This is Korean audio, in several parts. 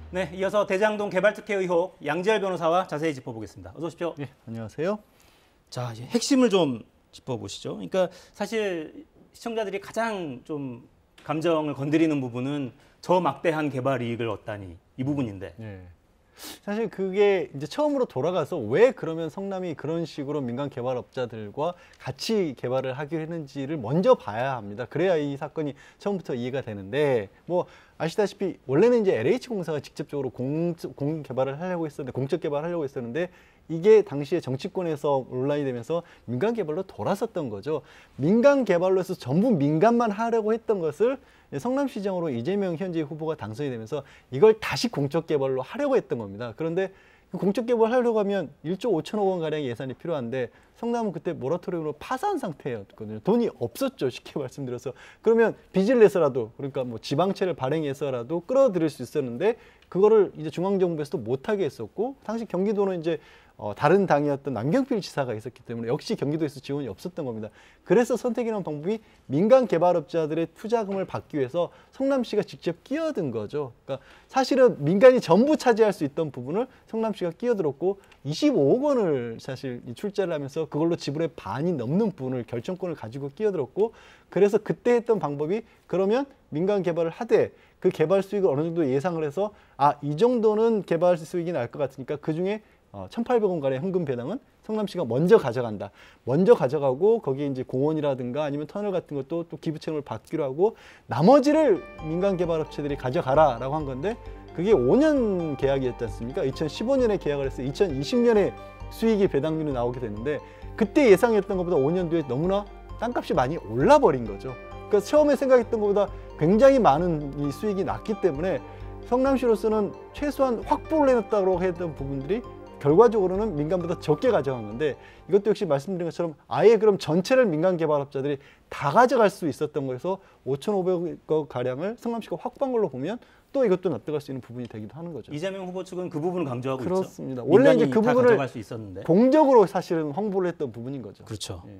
네, 이어서 대장동 개발특혜 의혹 양지열 변호사와 자세히 짚어보겠습니다. 어서 오십시오. 네, 안녕하세요. 자, 이제 핵심을 좀 짚어보시죠. 그러니까 사실 시청자들이 가장 좀 감정을 건드리는 부분은 저 막대한 개발 이익을 얻다니 이 부분인데. 네. 사실 그게 이제 처음으로 돌아가서 왜 그러면 성남이 그런 식으로 민간 개발업자들과 같이 개발을 하기로 했는지를 먼저 봐야 합니다. 그래야 이 사건이 처음부터 이해가 되는데, 뭐 아시다시피 원래는 이제 LH공사가 직접적으로 공 개발을 하려고 했었는데, 공적 개발을 하려고 했었는데, 이게 당시에 정치권에서 논란이 되면서 민간 개발로 돌아섰던 거죠. 민간 개발로 해서 전부 민간만 하려고 했던 것을 성남시장으로 이재명 현재 후보가 당선이 되면서 이걸 다시 공적 개발로 하려고 했던 겁니다. 그런데 공적 개발 하려고 하면 1조 5천억 원 가량의 예산이 필요한데 성남은 그때 모라토리움으로 파산 상태였거든요. 돈이 없었죠, 쉽게 말씀드려서. 그러면 빚을 내서라도, 그러니까 뭐 지방채를 발행해서라도 끌어들일 수 있었는데 그거를 이제 중앙정부에서도 못하게 했었고, 당시 경기도는 이제 다른 당이었던 남경필 지사가 있었기 때문에 역시 경기도에서 지원이 없었던 겁니다. 그래서 선택이라는 방법이 민간 개발업자들의 투자금을 받기 위해서 성남시가 직접 끼어든 거죠. 그러니까 사실은 민간이 전부 차지할 수 있던 부분을 성남시가 끼어들었고 25억 원을 사실 출자를 하면서 그걸로 지분의 반이 넘는 부분을 결정권을 가지고 끼어들었고, 그래서 그때 했던 방법이 그러면 민간 개발을 하되 그 개발 수익을 어느 정도 예상을 해서 이 정도는 개발 수익이 날 것 같으니까 그중에 1,800원 가량 현금 배당은 성남시가 먼저 가져간다. 먼저 가져가고 거기에 이제 공원이라든가 아니면 터널 같은 것도 또 기부채무를 받기로 하고 나머지를 민간 개발업체들이 가져가라라고 한 건데, 그게 5년 계약이었지 않습니까? 2015년에 계약을 해서 2020년에 수익이 배당률이 나오게 됐는데, 그때 예상했던 것보다 5년 뒤에 너무나 땅값이 많이 올라버린 거죠. 그러니까 처음에 생각했던 것보다 굉장히 많은 이 수익이 났기 때문에 성남시로서는 최소한 확보를 해놨다고 했던 부분들이 결과적으로는 민간보다 적게 가져간 건데, 이것도 역시 말씀드린 것처럼 아예 그럼 전체를 민간 개발업자들이 다 가져갈 수 있었던 거에서 5,500억 가량을 성남시가 확보한 걸로 보면 또 이것도 납득할 수 있는 부분이 되기도 하는 거죠. 이재명 후보 측은 그 부분을 강조하고 그렇습니다. 있죠. 원래 이제 그 다 부분을 가져갈 수 있었는데. 공적으로 사실은 홍보를 했던 부분인 거죠. 그렇죠. 예.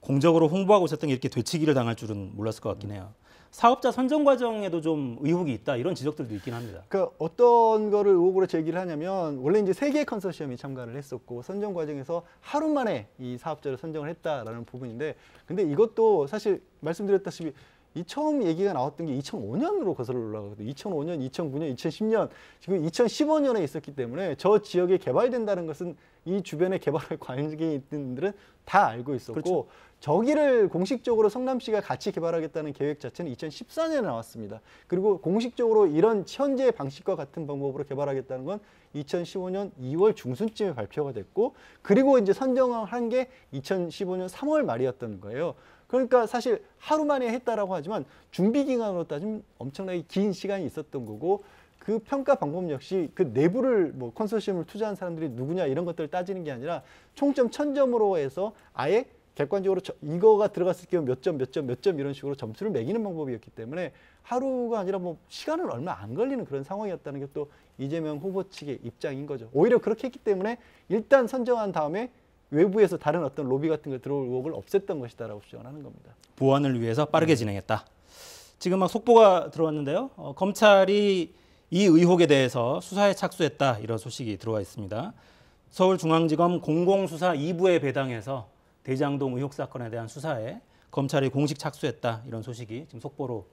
공적으로 홍보하고 있었던 게 이렇게 되치기를 당할 줄은 몰랐을 것 같긴 해요. 사업자 선정 과정에도 좀 의혹이 있다, 이런 지적들도 있긴 합니다. 그러니까 어떤 거를 의혹으로 제기를 하냐면, 원래 이제 3개의 컨소시엄이 참가를 했었고 선정 과정에서 하루 만에 이 사업자를 선정을 했다라는 부분인데, 근데 이것도 사실 말씀드렸다시피 이 처음 얘기가 나왔던 게 2005년으로 거슬러 올라가거든요. 2005년, 2009년, 2010년, 지금 2015년에 있었기 때문에 저 지역에 개발된다는 것은 이 주변에 개발할 관계에 있는 분들은 다 알고 있었고, 그렇죠. 저기를 공식적으로 성남시가 같이 개발하겠다는 계획 자체는 2014년에 나왔습니다. 그리고 공식적으로 이런 현재 방식과 같은 방법으로 개발하겠다는 건 2015년 2월 중순쯤에 발표가 됐고, 그리고 이제 선정을 한 게 2015년 3월 말이었던 거예요. 그러니까 사실 하루 만에 했다라고 하지만 준비 기간으로 따지면 엄청나게 긴 시간이 있었던 거고, 그 평가 방법 역시 그 내부를 뭐 컨소시엄을 투자한 사람들이 누구냐 이런 것들을 따지는 게 아니라 총점 1000점으로 해서 아예 객관적으로 이거가 들어갔을 경우 몇 점, 몇 점, 몇 점 이런 식으로 점수를 매기는 방법이었기 때문에 하루가 아니라 뭐 시간은 얼마 안 걸리는 그런 상황이었다는 게 또 이재명 후보 측의 입장인 거죠. 오히려 그렇게 했기 때문에 일단 선정한 다음에 외부에서 다른 어떤 로비 같은 걸 들어올 의혹을 없앴던 것이다라고 주장을 하는 겁니다. 보완을 위해서 빠르게 진행했다. 지금 막 속보가 들어왔는데요. 검찰이 이 의혹에 대해서 수사에 착수했다, 이런 소식이 들어와 있습니다. 서울중앙지검 공공수사 2부에 배당해서 대장동 의혹 사건에 대한 수사에 검찰이 공식 착수했다, 이런 소식이 지금 속보로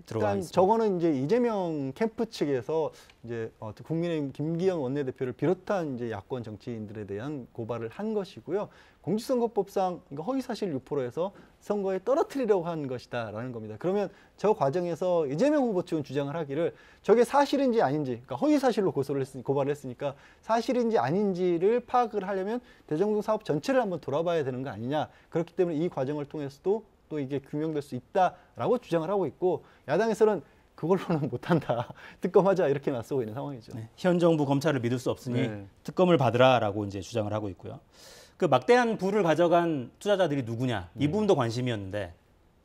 들어와 있습니다. 저거는 이제 이재명 캠프 측에서 이제 국민의힘 김기현 원내대표를 비롯한 이제 야권 정치인들에 대한 고발을 한 것이고요. 공직선거법상 허위사실 유포로해서 선거에 떨어뜨리려고 한 것이다라는 겁니다. 그러면 저 과정에서 이재명 후보 측은 주장을 하기를 저게 사실인지 아닌지, 그러니까 허위사실로 고발을 했으니까 사실인지 아닌지를 파악을 하려면 대장동 사업 전체를 한번 돌아봐야 되는 거 아니냐. 그렇기 때문에 이 과정을 통해서도 또 이게 규명될 수 있다라고 주장을 하고 있고, 야당에서는 그걸로는 못한다, 특검하자, 이렇게 맞서고 있는 상황이죠. 네, 현 정부 검찰을 믿을 수 없으니 특검을 받으라라고 이제 주장을 하고 있고요. 그 막대한 부를 가져간 투자자들이 누구냐, 이 부분도 관심이었는데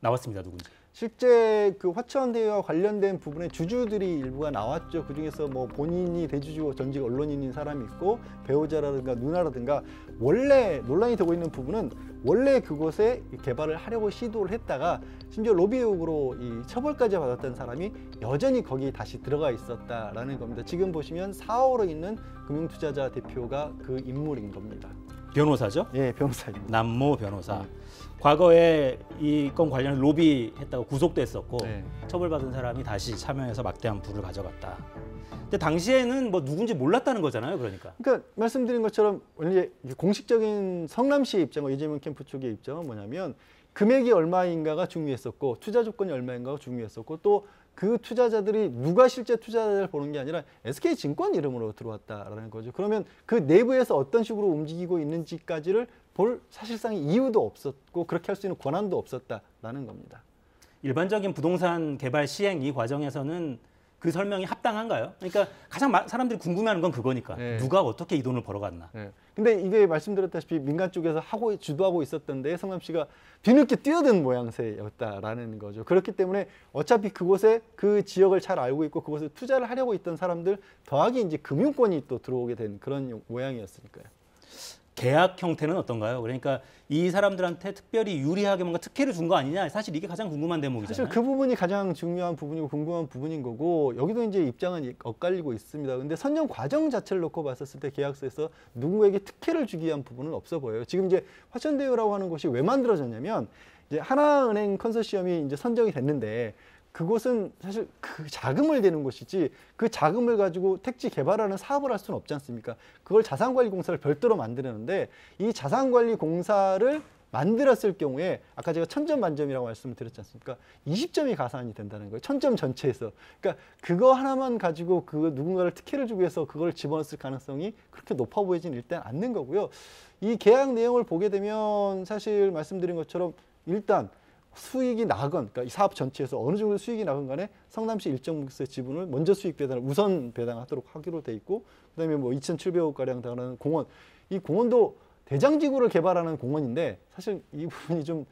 나왔습니다. 누군지. 실제 그 화천대유와 관련된 부분에 주주들이 일부가 나왔죠. 그중에서 뭐 본인이 대주주고 전직 언론인인 사람이 있고 배우자라든가 누나라든가 원래 논란이 되고 있는 부분은 원래 그곳에 개발을 하려고 시도를 했다가 심지어 로비 의혹으로 이 처벌까지 받았던 사람이 여전히 거기 다시 들어가 있었다라는 겁니다. 지금 보시면 4호로 있는 금융투자자 대표가 그 인물인 겁니다. 변호사죠? 예, 변호사입니다. 남모 변호사. 과거에 이 건 관련 로비했다고 구속됐었고 네. 처벌받은 사람이 다시 참여해서 막대한 부를 가져갔다. 근데 당시에는 뭐 누군지 몰랐다는 거잖아요, 그러니까. 그러니까 말씀드린 것처럼 원래 공식적인 성남시의 입장과 이재명 캠프 쪽의 입장은 뭐냐면 금액이 얼마인가가 중요했었고 투자 조건이 얼마인가가 중요했었고 또 그 투자자들이 누가 실제 투자자를 보는 게 아니라 SK증권 이름으로 들어왔다라는 거죠. 그러면 그 내부에서 어떤 식으로 움직이고 있는지까지를 볼 사실상 이유도 없었고 그렇게 할 수 있는 권한도 없었다라는 겁니다. 일반적인 부동산 개발 시행 이 과정에서는 그 설명이 합당한가요? 그러니까 가장 사람들이 궁금해하는 건 그거니까. 네. 누가 어떻게 이 돈을 벌어갔나. 네. 근데 이게 말씀드렸다시피 민간 쪽에서 주도하고 있었던데 성남시가 뒤늦게 뛰어든 모양새였다라는 거죠. 그렇기 때문에 어차피 그곳에 그 지역을 잘 알고 있고 그곳에 투자를 하려고 있던 사람들 더하기 이제 금융권이 또 들어오게 된 그런 모양이었으니까요. 계약 형태는 어떤가요? 그러니까 이 사람들한테 특별히 유리하게 뭔가 특혜를 준 거 아니냐? 사실 이게 가장 궁금한 대목이잖아요. 사실 그 부분이 가장 중요한 부분이고 궁금한 부분인 거고 여기도 이제 입장은 엇갈리고 있습니다. 근데 선정 과정 자체를 놓고 봤었을 때 계약서에서 누구에게 특혜를 주기 위한 부분은 없어 보여요. 지금 이제 화천대유라고 하는 곳이 왜 만들어졌냐면 이제 하나은행 컨소시엄이 이제 선정이 됐는데 그곳은 사실 그 자금을 대는 곳이지 그 자금을 가지고 택지 개발하는 사업을 할 수는 없지 않습니까? 그걸 자산관리공사를 별도로 만들었는데 이 자산관리공사를 만들었을 경우에 아까 제가 1000점 만점이라고 말씀을 드렸지 않습니까? 20점이 가산이 된다는 거예요. 1000점 전체에서. 그러니까 그거 하나만 가지고 그 누군가를 특혜를 주기 위해서 그걸 집어넣을 가능성이 그렇게 높아 보이지는 일단 않는 거고요. 이 계약 내용을 보게 되면 사실 말씀드린 것처럼 일단 수익이 나건, 그러니까 이 사업 전체에서 어느 정도 수익이 나건 간에 성남시 일정 부분의 지분을 먼저 수익 배당을 우선 배당하도록 하기로 돼 있고, 그다음에 뭐 2,700억 가량 달하는 공원, 이 공원도 대장지구를 개발하는 공원인데 사실 이 부분이 좀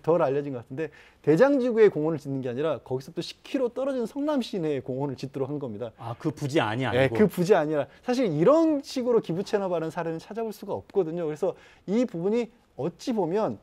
덜 알려진 것 같은데 대장지구에 공원을 짓는 게 아니라 거기서부터 10km 떨어진 성남시 내에 공원을 짓도록 한 겁니다. 아, 그 부지 아니고. 네, 그 부지 아니라 사실 이런 식으로 기부 체납하는 사례는 찾아볼 수가 없거든요. 그래서 이 부분이 어찌 보면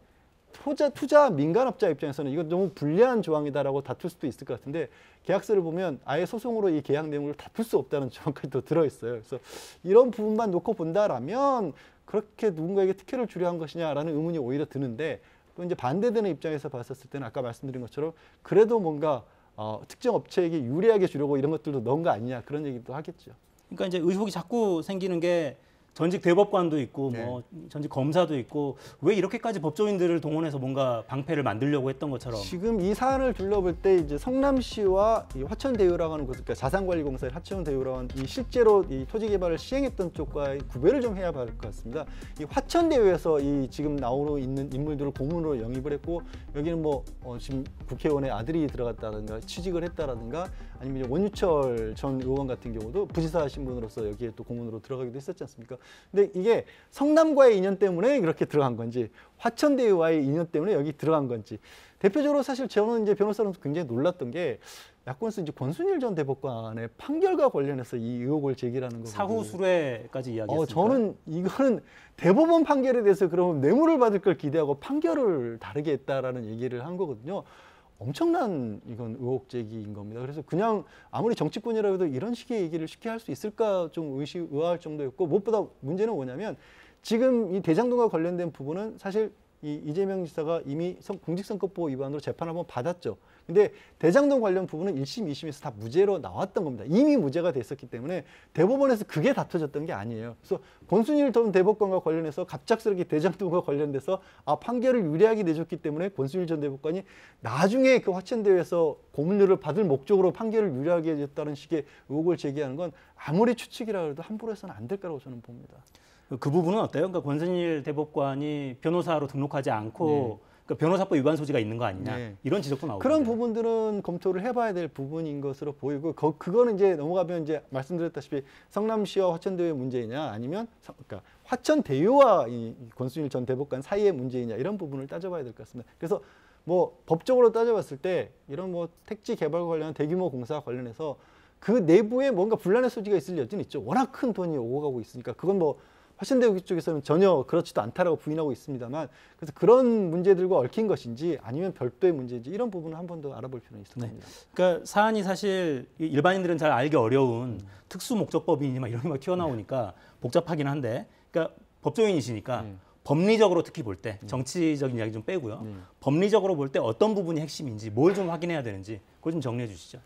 투자 민간업자 입장에서는 이거 너무 불리한 조항이다라고 다툴 수도 있을 것 같은데 계약서를 보면 아예 소송으로 이 계약 내용을 다툴 수 없다는 조항까지 또 들어있어요. 그래서 이런 부분만 놓고 본다라면 그렇게 누군가에게 특혜를 주려 한 것이냐라는 의문이 오히려 드는데 또 이제 반대되는 입장에서 봤었을 때는 아까 말씀드린 것처럼 그래도 뭔가 특정 업체에게 유리하게 주려고 이런 것들도 넣은 거 아니냐 그런 얘기도 하겠죠. 그러니까 이제 의혹이 자꾸 생기는 게 전직 대법관도 있고 네. 뭐 전직 검사도 있고 왜 이렇게까지 법조인들을 동원해서 뭔가 방패를 만들려고 했던 것처럼. 지금 이 사안을 둘러볼 때 이제 성남시와 이 화천대유라고 하는 곳, 그러니까 자산관리공사의 화천대유라고 하는 이 실제로 이 토지 개발을 시행했던 쪽과의 구별을 좀 해야 할 것 같습니다. 이 화천대유에서 이 지금 나오고 있는 인물들을 고문으로 영입을 했고 여기는 뭐 지금 국회의원의 아들이 들어갔다든가 취직을 했다라든가 아니면 이제 원유철 전 의원 같은 경우도 부지사 신분으로서 여기에 또 고문으로 들어가기도 했었지 않습니까? 근데 이게 성남과의 인연 때문에 그렇게 들어간 건지 화천대유와의 인연 때문에 여기 들어간 건지 대표적으로 사실 저는 이제 변호사로서 굉장히 놀랐던 게 야권에서 이제 권순일 전 대법관의 판결과 관련해서 이 의혹을 제기하는 거거든요. 사후 수뢰까지 이야기했습니다. 저는 이거는 대법원 판결에 대해서 그러면 뇌물을 받을 걸 기대하고 판결을 다르게 했다라는 얘기를 한 거거든요. 엄청난 이건 의혹 제기인 겁니다. 그래서 그냥 아무리 정치권이라 해도 이런 식의 얘기를 쉽게 할 수 있을까 좀 의아할 정도였고 무엇보다 문제는 뭐냐면 지금 이 대장동과 관련된 부분은 사실 이재명 지사가 이미 공직선거법 위반으로 재판 한번 받았죠. 근데 대장동 관련 부분은 1심, 2심에서 다 무죄로 나왔던 겁니다. 이미 무죄가 됐었기 때문에 대법원에서 그게 다퉈졌던 게 아니에요. 그래서 권순일 전 대법관과 관련해서 갑작스럽게 대장동과 관련돼서 판결을 유리하게 내줬기 때문에 권순일 전 대법관이 나중에 그 화천대유에서 고문료를 받을 목적으로 판결을 유리하게 해줬다는 식의 의혹을 제기하는 건 아무리 추측이라 해도 함부로 해서는 안 될 거라고 저는 봅니다. 그 부분은 어때요? 그러니까 권순일 대법관이 변호사로 등록하지 않고 네. 그러니까 변호사법 위반 소지가 있는 거 아니냐 네. 이런 지적도 나오고 그런 부분들은 검토를 해봐야 될 부분인 것으로 보이고 그거는 이제 넘어가면 이제 말씀드렸다시피 성남시와 화천대유의 문제이냐 아니면 그러니까 화천대유와 이 권순일 전 대법관 사이의 문제이냐 이런 부분을 따져봐야 될 것 같습니다. 그래서 뭐 법적으로 따져봤을 때 이런 뭐 택지 개발과 관련한 대규모 공사와 관련해서 그 내부에 뭔가 분란의 소지가 있을 여지는 있죠. 워낙 큰 돈이 오고 가고 있으니까 그건 뭐 화천대유 쪽에서는 전혀 그렇지도 않다라고 부인하고 있습니다만, 그래서 그런 문제들과 얽힌 것인지 아니면 별도의 문제인지 이런 부분을 한 번 더 알아볼 필요는 있을 겁니다. 그러니까 사안이 사실 일반인들은 잘 알기 어려운 특수 목적법이니 막 이런 게 막 튀어나오니까 복잡하긴 한데, 그러니까 법조인이시니까 법리적으로 특히 볼 때 정치적인 이야기 좀 빼고요. 법리적으로 볼 때 어떤 부분이 핵심인지 뭘 좀 확인해야 되는지 그걸 좀 정리해 주시죠.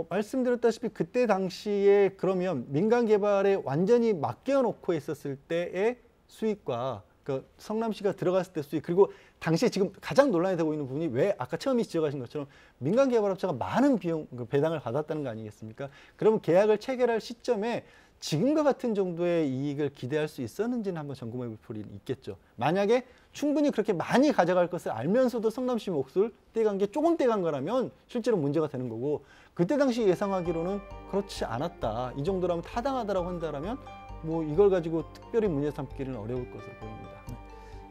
말씀드렸다시피 그때 당시에 그러면 민간 개발에 완전히 맡겨놓고 있었을 때의 수익과 그 성남시가 들어갔을 때 수익, 그리고 당시에 지금 가장 논란이 되고 있는 부분이 왜 아까 처음에 지적하신 것처럼 민간 개발업자가 많은 비용 배당을 받았다는 거 아니겠습니까? 그러면 계약을 체결할 시점에 지금과 같은 정도의 이익을 기대할 수 있었는지는 한번 점검해 볼 필요는 있겠죠. 만약에 충분히 그렇게 많이 가져갈 것을 알면서도 성남시 몫을 떼간 게 조금 떼간 거라면 실제로 문제가 되는 거고, 그때 당시 예상하기로는 그렇지 않았다, 이 정도라면 타당하다라고 한다면 뭐 이걸 가지고 특별히 문제 삼기는 어려울 것으로 보입니다.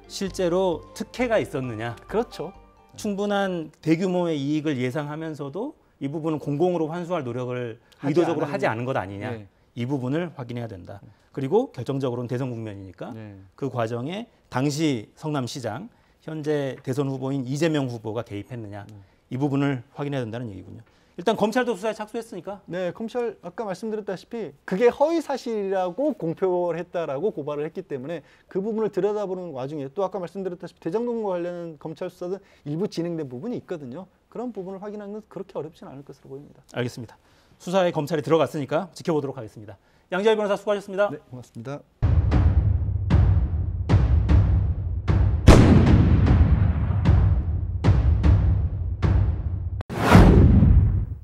실제로 특혜가 있었느냐? 그렇죠. 충분한 대규모의 이익을 예상하면서도 이 부분은 공공으로 환수할 노력을 의도적으로 하지 않은 것 아니냐? 네. 이 부분을 확인해야 된다. 그리고 결정적으로는 대선 국면이니까 네. 그 과정에 당시 성남시장, 현재 대선 후보인 이재명 후보가 개입했느냐, 이 부분을 확인해야 된다는 얘기군요. 일단 검찰도 수사에 착수했으니까. 네, 검찰 아까 말씀드렸다시피 그게 허위 사실이라고 공표를 했다라고 고발을 했기 때문에 그 부분을 들여다보는 와중에 또 아까 말씀드렸다시피 대장동과 관련한 검찰 수사도 일부 진행된 부분이 있거든요. 그런 부분을 확인하는 건 그렇게 어렵지는 않을 것으로 보입니다. 알겠습니다. 수사에 검찰이 들어갔으니까 지켜보도록 하겠습니다. 양지열 변호사 수고하셨습니다. 네, 고맙습니다.